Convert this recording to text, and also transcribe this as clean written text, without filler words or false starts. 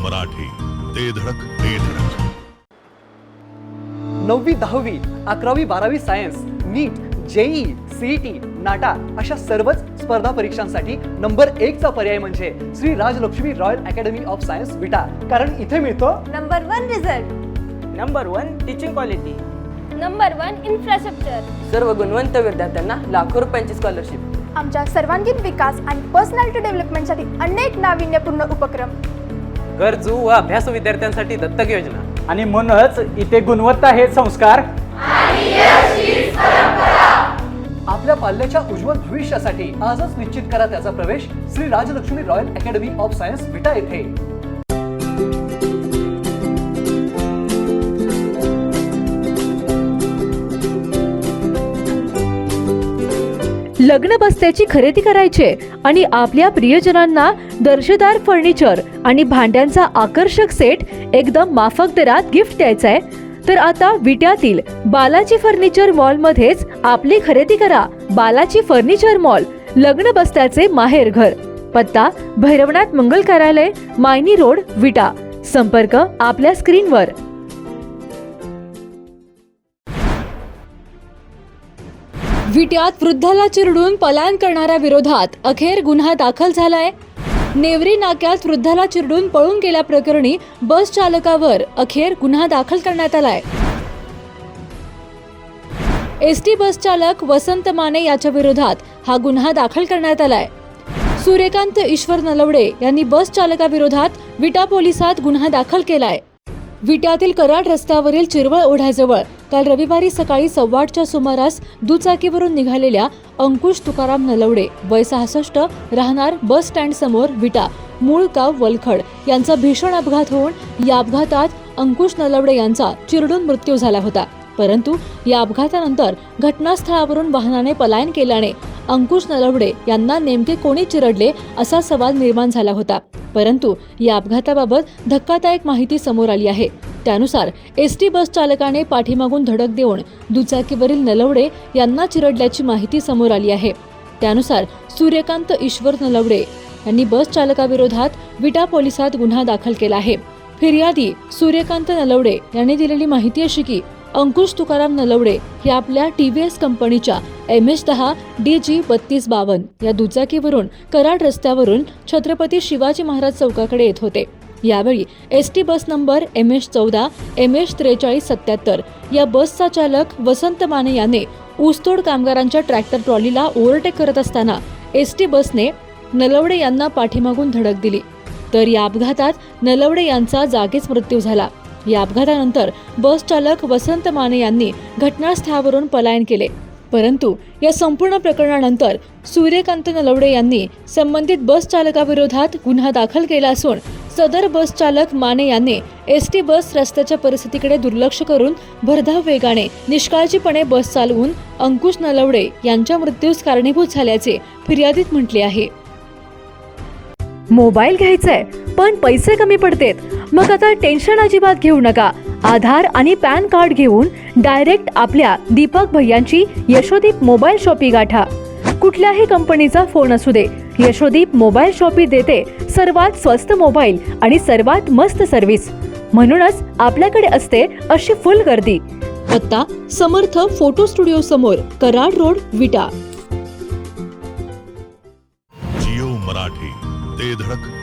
मराठी, ते धडक ते धडक. 9वी 10वी 11वी 12वी science, NEET, JEE, CET, NATA अशा सर्वच स्पर्धा परीक्षांसाठी नंबर 1 चा पर्याय म्हणजे Shri Rajlakshmi royal academy of science Vita. कारण इथे मिळतो number 1 result, number 1 teaching quality, number 1 infrastructure, सर्व गुणवंत विद्यार्थ्यांना लाखो रुपयांची स्कॉलरशिप, आमच्या सर्वांगीण विकास आणि पर्सनॅलिटी डेव्हलपमेंटसाठी अनेक नाविन्यपूर्ण उपक्रम, गरजू व अभ्यासू विद्यार्थ्यांसाठी दत्तक योजना. आणि म्हणूनच इथे गुणवत्ता हे संस्कार आपल्या पाल्याच्या उज्ज्वल भविष्यासाठी आजच निश्चित करा त्याचा प्रवेश Shri Rajlakshmi royal academy of science Vita येथे. लग्न बस्त्याची खरेदी करायचे आणि आपल्या प्रियजनांना दर्जेदार फर्निचर आणि भांड्यांचा आकर्षक सेट एकदम माफक दरात गिफ्ट द्यायचा आहे, तर आता विट्यातील बालाजी फर्निचर मॉल मध्येच आपली खरेदी करा. बालाजी फर्निचर मॉल, लग्न बस्त्याचे माहेर घर. पत्ता भैरवनाथ मंगल कार्यालय, मायनी रोड, विटा. संपर्क आपल्या स्क्रीनवर. विट्यात वृद्धाला चिरडून पलायन करणाऱ्या विरोधात अखेर गुन्हा दाखल झालाय. नेवरी नाक्यात वृद्धाला चिरडून पळून गेल्याप्रकरणी बस चालकावर अखेर गुन्हा दाखल करण्यात आलाय. एसटी बस चालक वसंत माने याच्या विरोधात हा गुन्हा दाखल करण्यात आलाय. सूर्यकांत ईश्वर नलवडे यांनी बस चालकाविरोधात विटा पोलिसात गुन्हा दाखल केलाय. विट्यातील कराड रस्त्यावरील चिरवळ ओढ्याजवळ काल रविवारी सकाळी 8:15च्या सुमारास दुचाकीवरून निघालेल्या अंकुश तुकाराम नलवडे वय 66 राहणार बस स्टँड समोर विटा, मूळ गाव वलखड यांचा भीषण अपघात होऊन या अपघातात अंकुश नलवडे यांचा चिरडून मृत्यू झाला होता. परंतु या अपघातानंतर घटनास्थळावरून वाहनाने पलायन केल्याने अंकुश नलवडे यांना नेमके कोणी चिरडले असा सवाल निर्माण झाला होता. परंतु या अपघाताबाबत धक्कादायक माहिती समोर आली आहे. त्यानुसार एसटी बस चालकाने पाठीमागून धडक देऊन दुचाकीवरील नलवडे यांना चिरडल्याची माहिती समोर आली आहे. त्यानुसार सूर्यकांत ईश्वर नलवडे यांनी बस चालकाविरोधात विटा पोलिसात गुन्हा दाखल केला आहे. फिर्यादी सूर्यकांत नलवडे यांनी दिलेली माहिती अशी की अंकुश तुकाराम नलवडे हे आपल्या TVS कंपनीच्या MH10 DG 3252 या दुचाकीवरून कराड रस्त्यावरून छत्रपती शिवाजी महाराज चौकाकडे येत होते. यावेळी ST bus number MH14 MH4377 या बसचा चालक वसंत माने याने ऊसतोड कामगारांच्या ट्रॅक्टर ट्रॉलीला ओव्हरटेक करत असताना एसटी बसने नलवडे यांना पाठीमागून धडक दिली. तर या अपघातात नलवडे यांचा जागीच मृत्यू झाला. या अपघातानंतर बस चालक वसंत माने यांनी घटनास्थळावरून पलायन केले. परंतु या संपूर्ण प्रकरणानंतर सूर्यकांत नलवडे यांनी संबंधित बस चालकाविरोधात गुन्हा दाखल केला असून सदर बस चालक माने यांनी एसटी बस रस्त्याच्या परिस्थितीकडे दुर्लक्ष करून भरधाव वेगाने निष्काळजीपणे बस चालवून अंकुश नलवडे यांच्या मृत्यूस कारणीभूत झाल्याचे फिर्यादीत म्हटले आहे. मोबाईल घ्यायचाय पण पैसे कमी पडतेत, मग आता टेन्शन अजिबात घेऊ नका. आधार आणि पॅन कार्ड घेऊन डायरेक्ट आपल्या दीपक भैयांची यशोदीप मोबाईल शॉपी गाठा. कुठल्याही कंपनीचा फोन असू दे, यशोदीप मोबाईल शॉपी देते सर्वात स्वस्त मोबाईल आणि सर्वात मस्त सर्व्हिस. म्हणूनच आपल्याकडे असते अशी फुल गर्दी. पत्ता समर्थ फोटो स्टुडिओ समोर, कराड रोड, विटा. जिओ मराठी, ते धडक